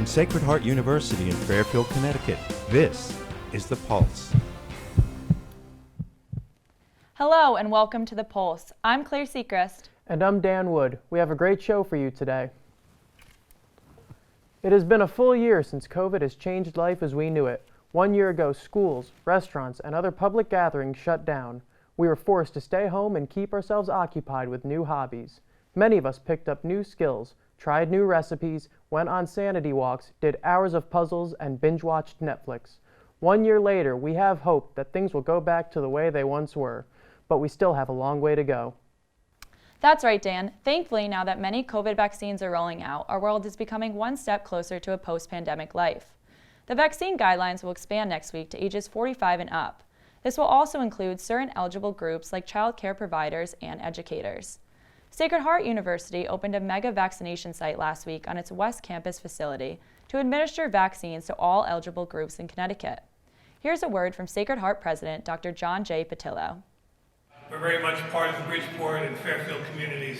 From Sacred Heart University in Fairfield, Connecticut, this is The Pulse. Hello and welcome to The Pulse. I'm Claire Sechrist. And I'm Dan Wood. We have a great show for you today. It has been a full year since COVID has changed life as we knew it. 1 year ago, schools, restaurants, and other public gatherings shut down. We were forced to stay home and keep ourselves occupied with new hobbies. Many of us picked up new skills, tried new recipes, went on sanity walks, did hours of puzzles, and binge-watched Netflix. 1 year later, we have hope that things will go back to the way they once were, but we still have a long way to go. That's right, Dan. Thankfully, now that many COVID vaccines are rolling out, our world is becoming one step closer to a post-pandemic life. The vaccine guidelines will expand next week to ages 45 and up. This will also include certain eligible groups like child care providers and educators. Sacred Heart University opened a mega vaccination site last week on its West Campus facility to administer vaccines to all eligible groups in Connecticut. Here's a word from Sacred Heart President Dr. John J. Patillo. We're very much part of the Bridgeport and Fairfield communities,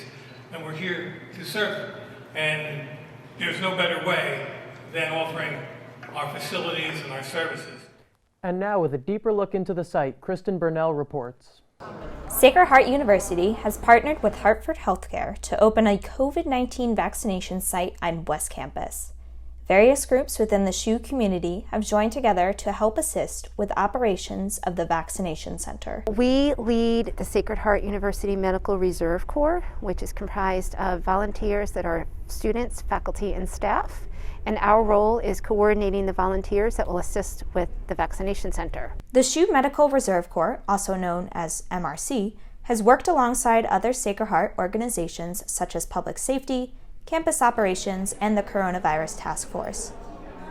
and we're here to serve them. And there's no better way than offering our facilities and our services. And now with a deeper look into the site, Kristen Burnell reports. Sacred Heart University has partnered with Hartford Healthcare to open a COVID-19 vaccination site on West Campus. Various groups within the SHU community have joined together to help assist with operations of the vaccination center. We lead the Sacred Heart University Medical Reserve Corps, which is comprised of volunteers that are students, faculty, and staff. And our role is coordinating the volunteers that will assist with the vaccination center. The SHU Medical Reserve Corps, also known as MRC, has worked alongside other Sacred Heart organizations such as Public Safety, Campus Operations, and the Coronavirus Task Force.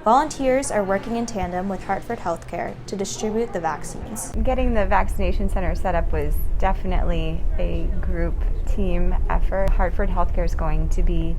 Volunteers are working in tandem with Hartford Healthcare to distribute the vaccines. Getting the vaccination center set up was definitely a group team effort. Hartford Healthcare is going to be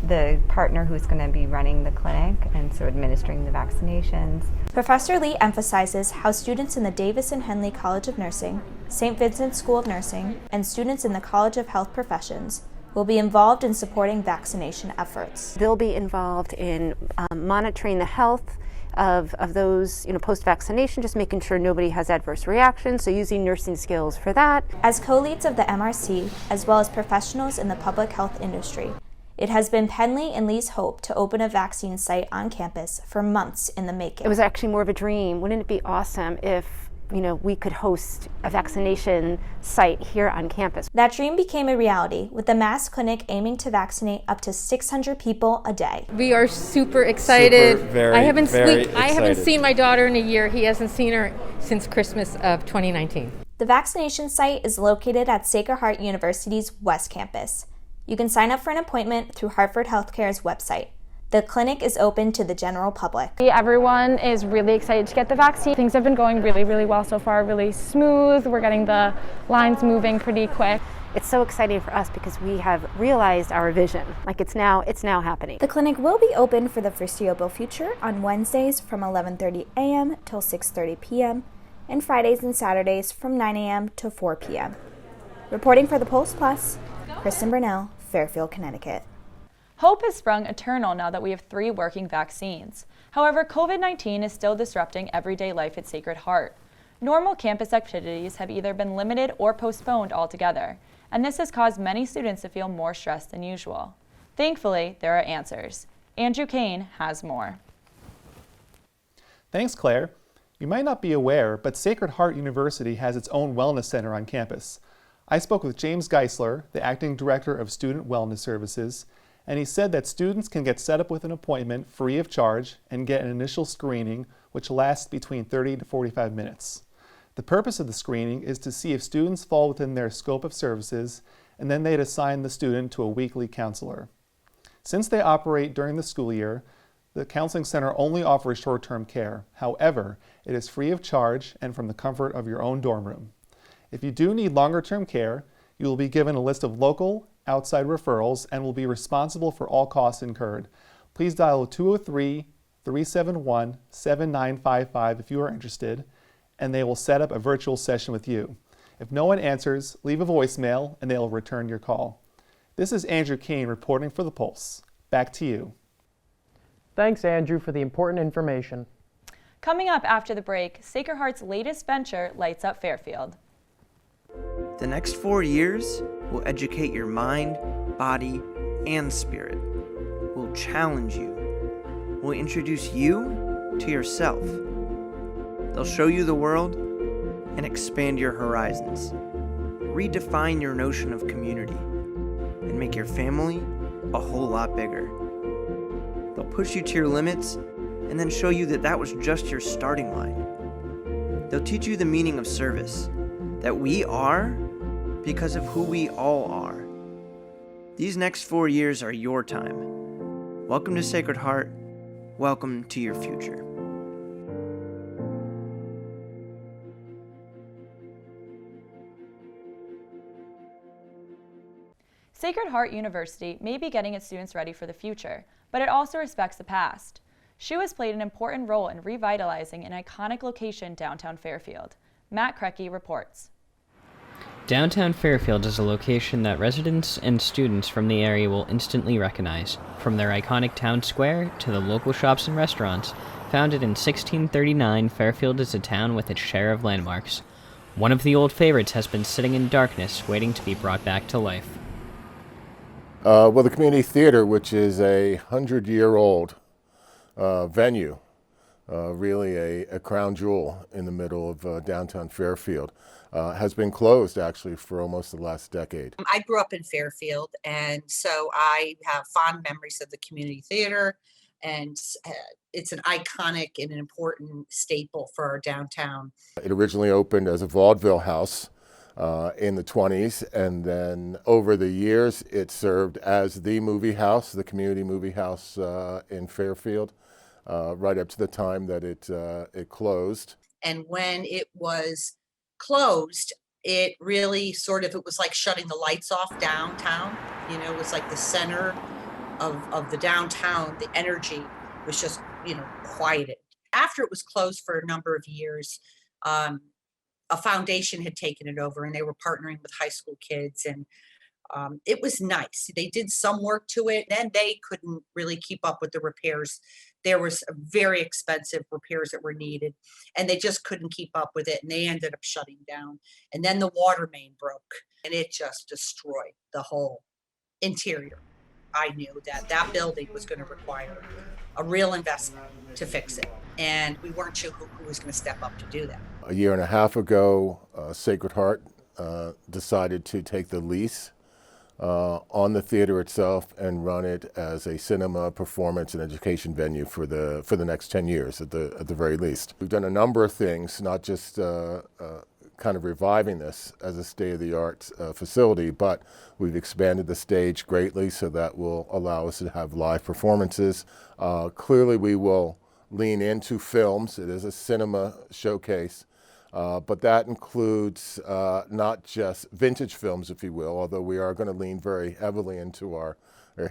the partner who's going to be running the clinic and so administering the vaccinations. Professor Lee emphasizes how students in the Davis and Henley College of Nursing, St. Vincent School of Nursing, and students in the College of Health Professions will be involved in supporting vaccination efforts. They'll be involved in monitoring the health of those, post-vaccination, just making sure nobody has adverse reactions, so using nursing skills for that. As co-leads of the MRC, as well as professionals in the public health industry, it has been Penley and Lee's hope to open a vaccine site on campus for months in the making. It was actually more of a dream. Wouldn't it be awesome if we could host a vaccination site here on campus? That dream became a reality, with the Mass Clinic aiming to vaccinate up to 600 people a day. We are super excited. I haven't seen my daughter in a year. He hasn't seen her since Christmas of 2019. The vaccination site is located at Sacred Heart University's West Campus. You can sign up for an appointment through Hartford Healthcare's website. The clinic is open to the general public. Everyone is really excited to get the vaccine. Things have been going really, really well so far, really smooth. We're getting the lines moving pretty quick. It's so exciting for us because we have realized our vision. It's now happening. The clinic will be open for the foreseeable future on Wednesdays from 11:30 a.m. till 6:30 p.m. and Fridays and Saturdays from 9 a.m. to 4 p.m. Reporting for the Pulse Plus, Kristen Burnell, Fairfield, Connecticut. Hope has sprung eternal now that we have 3 working vaccines. However, COVID-19 is still disrupting everyday life at Sacred Heart. Normal campus activities have either been limited or postponed altogether, and this has caused many students to feel more stressed than usual. Thankfully, there are answers. Andrew Kane has more. Thanks, Claire. You might not be aware, but Sacred Heart University has its own wellness center on campus. I spoke with James Geisler, the Acting Director of Student Wellness Services, and he said that students can get set up with an appointment free of charge and get an initial screening, which lasts between 30 to 45 minutes. The purpose of the screening is to see if students fall within their scope of services, and then they'd assign the student to a weekly counselor. Since they operate during the school year, the counseling center only offers short-term care. However, it is free of charge and from the comfort of your own dorm room. If you do need longer-term care, you will be given a list of local, outside referrals and will be responsible for all costs incurred. Please dial 203-371-7955 if you are interested, and they will set up a virtual session with you. If no one answers, leave a voicemail and they will return your call. This is Andrew Kane reporting for The Pulse. Back to you. Thanks, Andrew, for the important information. Coming up after the break, Sacred Heart's latest venture lights up Fairfield. The next 4 years will educate your mind, body, and spirit. Will challenge you. Will introduce you to yourself. They'll show you the world and expand your horizons. Redefine your notion of community and make your family a whole lot bigger. They'll push you to your limits and then show you that that was just your starting line. They'll teach you the meaning of service, that we are because of who we all are. These next 4 years are your time. Welcome to Sacred Heart. Welcome to your future. Sacred Heart University may be getting its students ready for the future, but it also respects the past. SHU has played an important role in revitalizing an iconic location downtown Fairfield. Matt Krecky reports. Downtown Fairfield is a location that residents and students from the area will instantly recognize, from their iconic town square to the local shops and restaurants. Founded in 1639, Fairfield is a town with its share of landmarks. One of the old favorites has been sitting in darkness, waiting to be brought back to life. Well, the community theater, which is a 100-year-old venue, really a crown jewel in the middle of downtown Fairfield, has been closed actually for almost the last decade. I grew up in Fairfield, and so I have fond memories of the community theater, and it's an iconic and an important staple for our downtown. It originally opened as a vaudeville house in the 20s, and then over the years it served as the movie house, the community movie house in Fairfield, right up to the time that it closed. And when it was closed, it really it was like shutting the lights off downtown. You know, it was like the center of the downtown. The energy was just, quieted. After it was closed for a number of years, a foundation had taken it over, and they were partnering with high school kids, and it was nice. They did some work to it, then they couldn't really keep up with the repairs. There was very expensive repairs that were needed, and they just couldn't keep up with it, and they ended up shutting down. And then the water main broke, and it just destroyed the whole interior. I knew that building was going to require a real investment to fix it, and we weren't sure who was going to step up to do that. A year and a half ago, Sacred Heart decided to take the lease on the theater itself and run it as a cinema, performance, and education venue for the next 10 years at the very least. We've done a number of things, not just kind of reviving this as a state-of-the-art facility, but we've expanded the stage greatly, so that will allow us to have live performances. Clearly we will lean into films. It is a cinema showcase, but that includes not just vintage films, if you will, although we are going to lean very heavily into our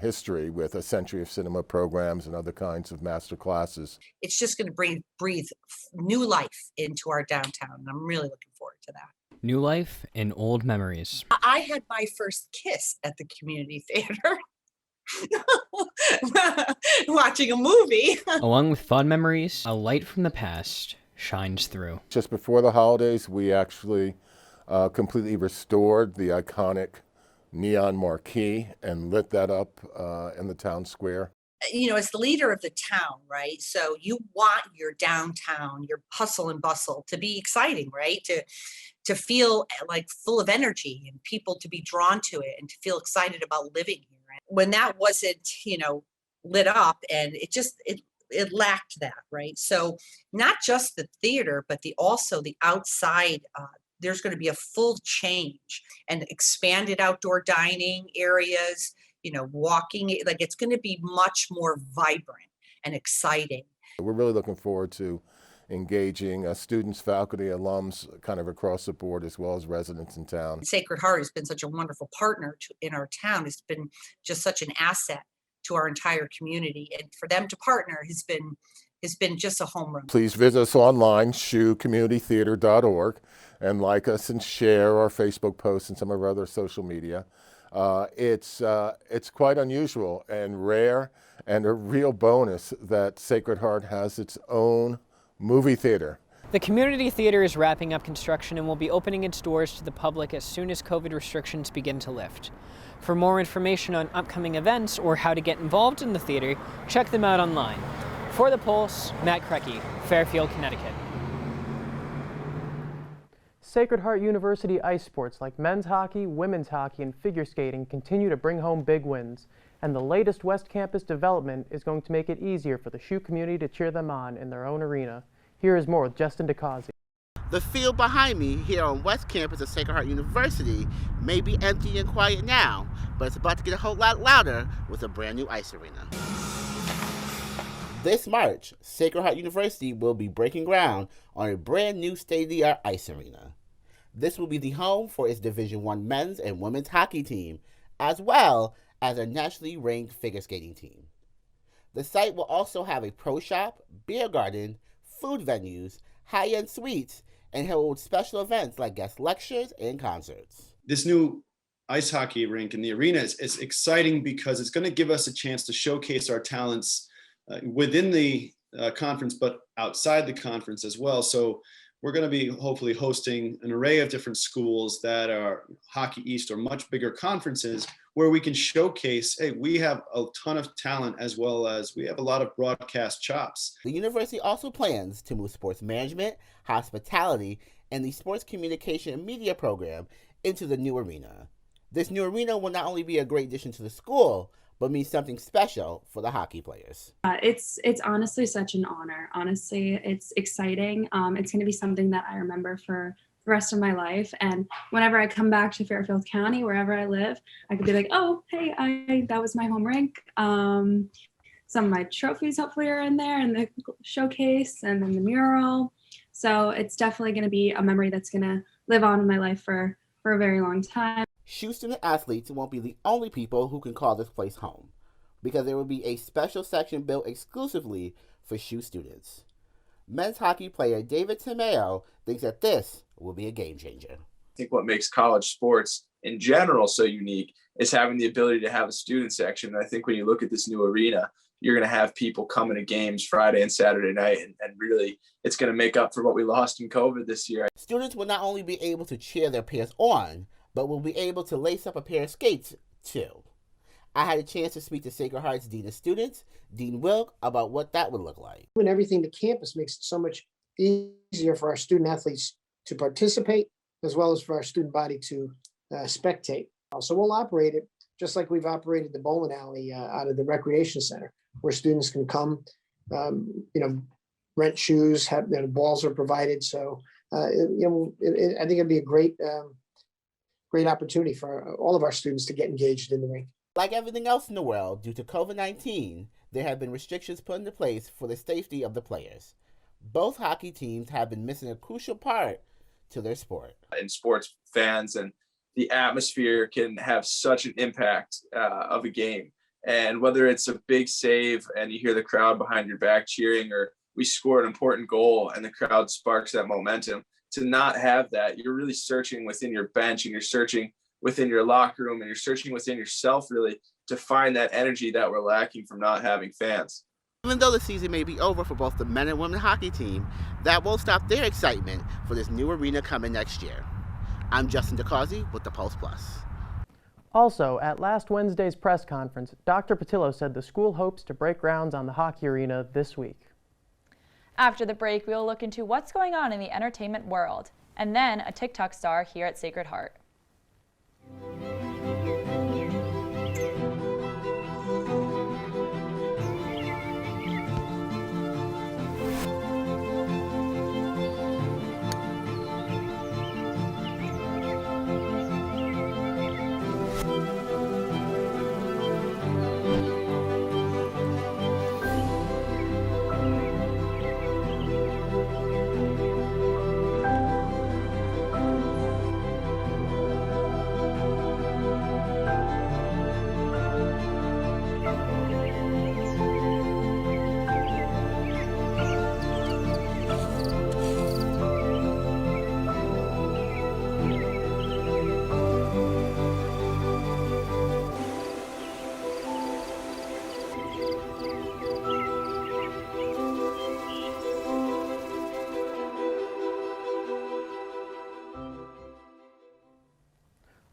history with a century of cinema programs and other kinds of master classes. It's just going to breathe new life into our downtown, and I'm really looking forward to that. New life in old memories. I had my first kiss at the community theater. Watching a movie. Along with fond memories, a light from the past shines through. Just before the holidays, we actually completely restored the iconic neon marquee and lit that up in the town square. As the leader of the town, right? So you want your downtown, your hustle and bustle to be exciting, right? To feel like full of energy and people to be drawn to it and to feel excited about living here. When that wasn't, lit up, and it lacked that, right? So not just the theater, but also the outside. There's going to be a full change and expanded outdoor dining areas, walking, like it's going to be much more vibrant and exciting. We're really looking forward to engaging students, faculty, alums kind of across the board, as well as residents in town. Sacred Heart has been such a wonderful partner in our town. It's been just such an asset to our entire community, and for them to partner has been just a home run. Please visit us online, shucommunitytheater.org, and like us and share our Facebook posts and some of our other social media. It's quite unusual and rare, and a real bonus that Sacred Heart has its own movie theater. The community theater is wrapping up construction and will be opening its doors to the public as soon as COVID restrictions begin to lift. For more information on upcoming events or how to get involved in the theater, check them out online. For The Pulse, Matt Krecky, Fairfield, Connecticut. Sacred Heart University ice sports like men's hockey, women's hockey, and figure skating continue to bring home big wins. And the latest West Campus development is going to make it easier for the Shoe community to cheer them on in their own arena. Here is more with Justin DeCausey. The field behind me here on West Campus of Sacred Heart University may be empty and quiet now, but it's about to get a whole lot louder with a brand new ice arena. This March, Sacred Heart University will be breaking ground on a brand new state-of-the-art ice arena. This will be the home for its Division I men's and women's hockey team, as well as a nationally ranked figure skating team. The site will also have a pro shop, beer garden, food venues, high-end suites, and hold special events like guest lectures and concerts. This new ice hockey rink in the arena is exciting because it's going to give us a chance to showcase our talents within the conference, but outside the conference as well. So we're going to be hopefully hosting an array of different schools that are Hockey East or much bigger conferences where we can showcase, hey, we have a ton of talent as well as we have a lot of broadcast chops. The university also plans to move sports management, hospitality, and the sports communication and media program into the new arena. This new arena will not only be a great addition to the school, but means something special for the hockey players. It's honestly such an honor. Honestly, it's exciting. It's going to be something that I remember for the rest of my life. And whenever I come back to Fairfield County, wherever I live, I could be like, oh, hey, that was my home rink. Some of my trophies hopefully are in there, and the showcase, and then the mural. So it's definitely going to be a memory that's going to live on in my life for a very long time. Shoe student athletes won't be the only people who can call this place home, because there will be a special section built exclusively for shoe students. Men's hockey player David Timeo thinks that this will be a game changer. I think what makes college sports in general so unique is having the ability to have a student section. And I think when you look at this new arena, you're going to have people coming to games Friday and Saturday night, and really it's going to make up for what we lost in COVID this year. Students will not only be able to cheer their peers on, but will be able to lace up a pair of skates too. I had a chance to speak to Sacred Heart's Dean of Students, Dean Wilk, about what that would look like. When everything to campus makes it so much easier for our student athletes to participate, as well as for our student body to spectate. So we'll operate it just like we've operated the bowling alley out of the recreation center, where students can come, rent shoes, have balls are provided. So I think it'd be a great opportunity for all of our students to get engaged in the rink. Like everything else in the world, due to COVID-19, there have been restrictions put into place for the safety of the players. Both hockey teams have been missing a crucial part to their sport. And sports fans and the atmosphere can have such an impact of a game. And whether it's a big save and you hear the crowd behind your back cheering, or we score an important goal and the crowd sparks that momentum, to not have that, you're really searching within your bench, and you're searching within your locker room, and you're searching within yourself really to find that energy that we're lacking from not having fans. Even though the season may be over for both the men and women hockey team, that won't stop their excitement for this new arena coming next year. I'm Justin DeCausey with the Pulse Plus. Also, at last Wednesday's press conference, Dr. Patillo said the school hopes to break grounds on the hockey arena this week. After the break, we will look into what's going on in the entertainment world, and then a TikTok star here at Sacred Heart.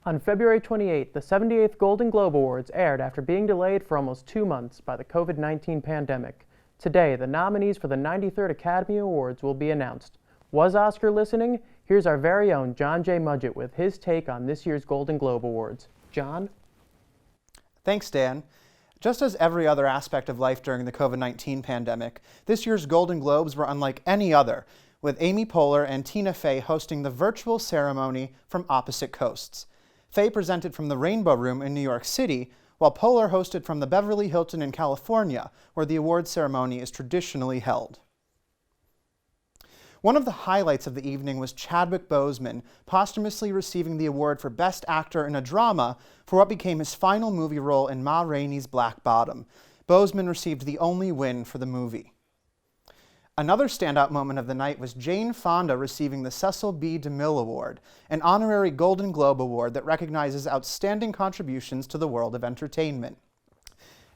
On February 28th, the 78th Golden Globe Awards aired after being delayed for almost 2 months by the COVID-19 pandemic. Today, the nominees for the 93rd Academy Awards will be announced. Was Oscar listening? Here's our very own John J. Mudgett with his take on this year's Golden Globe Awards. John? Thanks, Dan. Just as every other aspect of life during the COVID-19 pandemic, this year's Golden Globes were unlike any other, with Amy Poehler and Tina Fey hosting the virtual ceremony from opposite coasts. Fey presented from the Rainbow Room in New York City, while Poehler hosted from the Beverly Hilton in California, where the awards ceremony is traditionally held. One of the highlights of the evening was Chadwick Boseman posthumously receiving the award for Best Actor in a Drama for what became his final movie role in Ma Rainey's Black Bottom. Boseman received the only win for the movie. Another standout moment of the night was Jane Fonda receiving the Cecil B. DeMille Award, an honorary Golden Globe Award that recognizes outstanding contributions to the world of entertainment.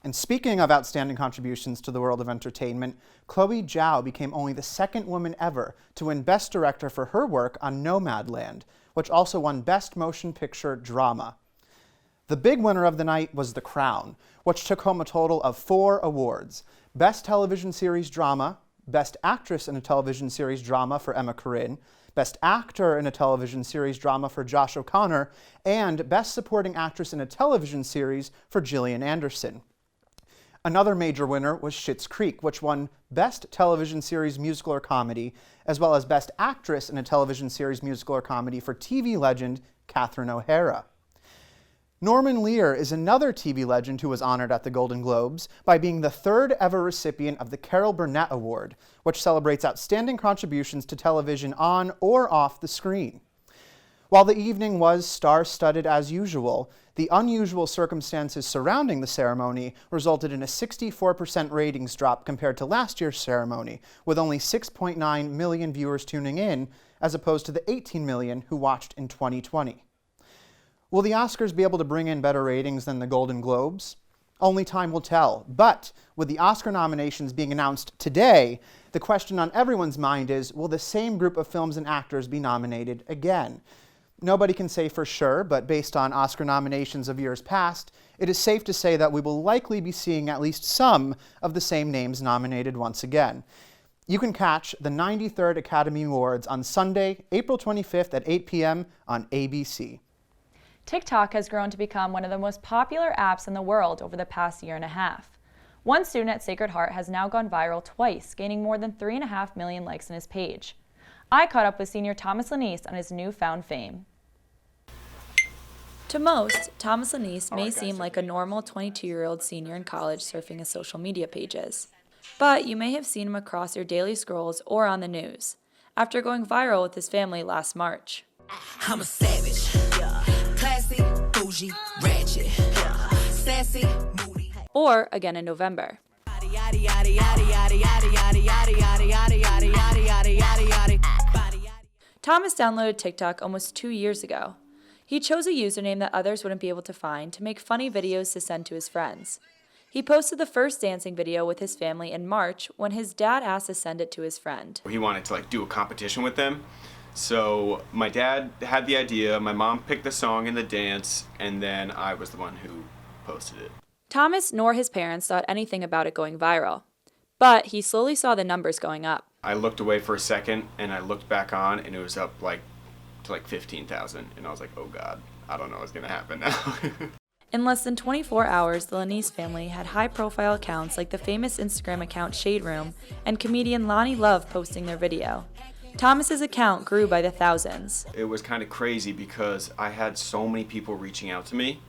And speaking of outstanding contributions to the world of entertainment, Chloe Zhao became only the second woman ever to win Best Director for her work on Nomadland, which also won Best Motion Picture Drama. The big winner of the night was The Crown, which took home a total of 4 awards: Best Television Series Drama, Best Actress in a Television Series Drama for Emma Corrin, Best Actor in a Television Series Drama for Josh O'Connor, and Best Supporting Actress in a Television Series for Gillian Anderson. Another major winner was Schitt's Creek, which won Best Television Series Musical or Comedy, as well as Best Actress in a Television Series Musical or Comedy for TV legend Catherine O'Hara. Norman Lear is another TV legend who was honored at the Golden Globes by being the 3rd ever recipient of the Carol Burnett Award, which celebrates outstanding contributions to television on or off the screen. While the evening was star-studded as usual, the unusual circumstances surrounding the ceremony resulted in a 64% ratings drop compared to last year's ceremony, with only 6.9 million viewers tuning in, as opposed to the 18 million who watched in 2020. Will the Oscars be able to bring in better ratings than the Golden Globes? Only time will tell. But with the Oscar nominations being announced today, the question on everyone's mind is, will the same group of films and actors be nominated again? Nobody can say for sure, but based on Oscar nominations of years past, it is safe to say that we will likely be seeing at least some of the same names nominated once again. You can catch the 93rd Academy Awards on Sunday, April 25th at 8 p.m. on ABC. TikTok has grown to become one of the most popular apps in the world over the past year and a half. One student at Sacred Heart has now gone viral twice, gaining more than 3.5 million likes on his page. I caught up with senior Thomas Lanise on his newfound fame. To most, Thomas Lanise may seem like a normal 22-year-old senior in college surfing his social media pages. But you may have seen him across your daily scrolls or on the news, after going viral with his family last March. I'm a savage, classy, bougie, ratchet, sassy, moody. Or again in November. Thomas downloaded TikTok almost 2 years ago. He chose a username that others wouldn't be able to find to make funny videos to send to his friends. He posted the first dancing video with his family in March when his dad asked to send it to his friend. He wanted to do a competition with them. So my dad had the idea, my mom picked the song and the dance, and then I was the one who posted it. Thomas nor his parents thought anything about it going viral, but he slowly saw the numbers going up. I looked away for a second and I looked back on and it was up to 15,000, and I was like, oh God, I don't know what's gonna happen now. In less than 24 hours, the Lanise family had high-profile accounts like the famous Instagram account Shade Room and comedian Lonnie Love posting their video. Thomas's account grew by the thousands. It was kind of crazy because I had so many people reaching out to me,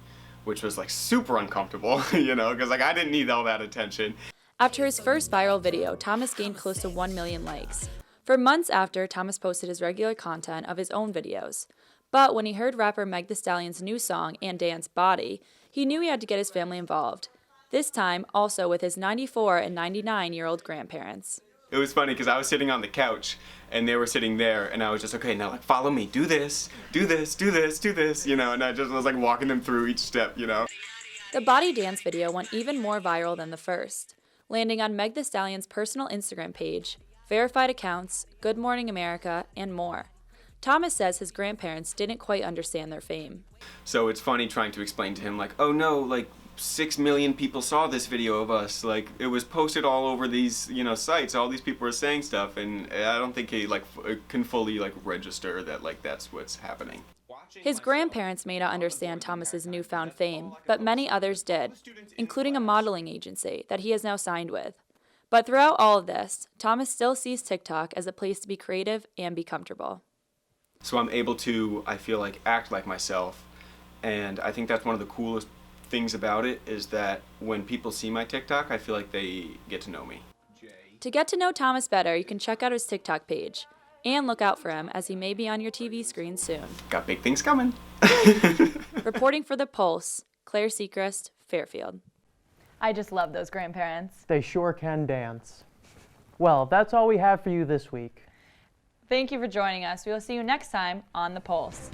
which was super uncomfortable, because I didn't need all that attention. After his first viral video, Thomas gained close to 1 million likes. For months after, Thomas posted his regular content of his own videos. But when he heard rapper Meg Thee Stallion's new song and dance Body, he knew he had to get his family involved. This time, also with his 94 and 99-year-old grandparents. It was funny because I was sitting on the couch and they were sitting there and I was just, okay, now follow me, do this, do this, do this, do this, and I just was walking them through each step, The Body dance video went even more viral than the first, landing on Meg Thee Stallion's personal Instagram page, verified accounts, Good Morning America, and more. Thomas says his grandparents didn't quite understand their fame. So it's funny trying to explain to him, like, oh no, like 6 million people saw this video of us. Like, it was posted all over these, sites. All these people were saying stuff, and I don't think he can fully register that that's what's happening. His grandparents may not understand Thomas's newfound fame, but many others did, including a modeling agency that he has now signed with. But throughout all of this, Thomas still sees TikTok as a place to be creative and be comfortable. So I'm able to, I feel like, act like myself, and I think that's one of the coolest things about it is that when people see my TikTok, I feel like they get to know me. To get to know Thomas better, you can check out his TikTok page and look out for him as he may be on your TV screen soon. Got big things coming. Reporting for The Pulse, Claire Sechrist, Fairfield. I just love those grandparents. They sure can dance. Well, that's all we have for you this week. Thank you for joining us. We will see you next time on The Pulse.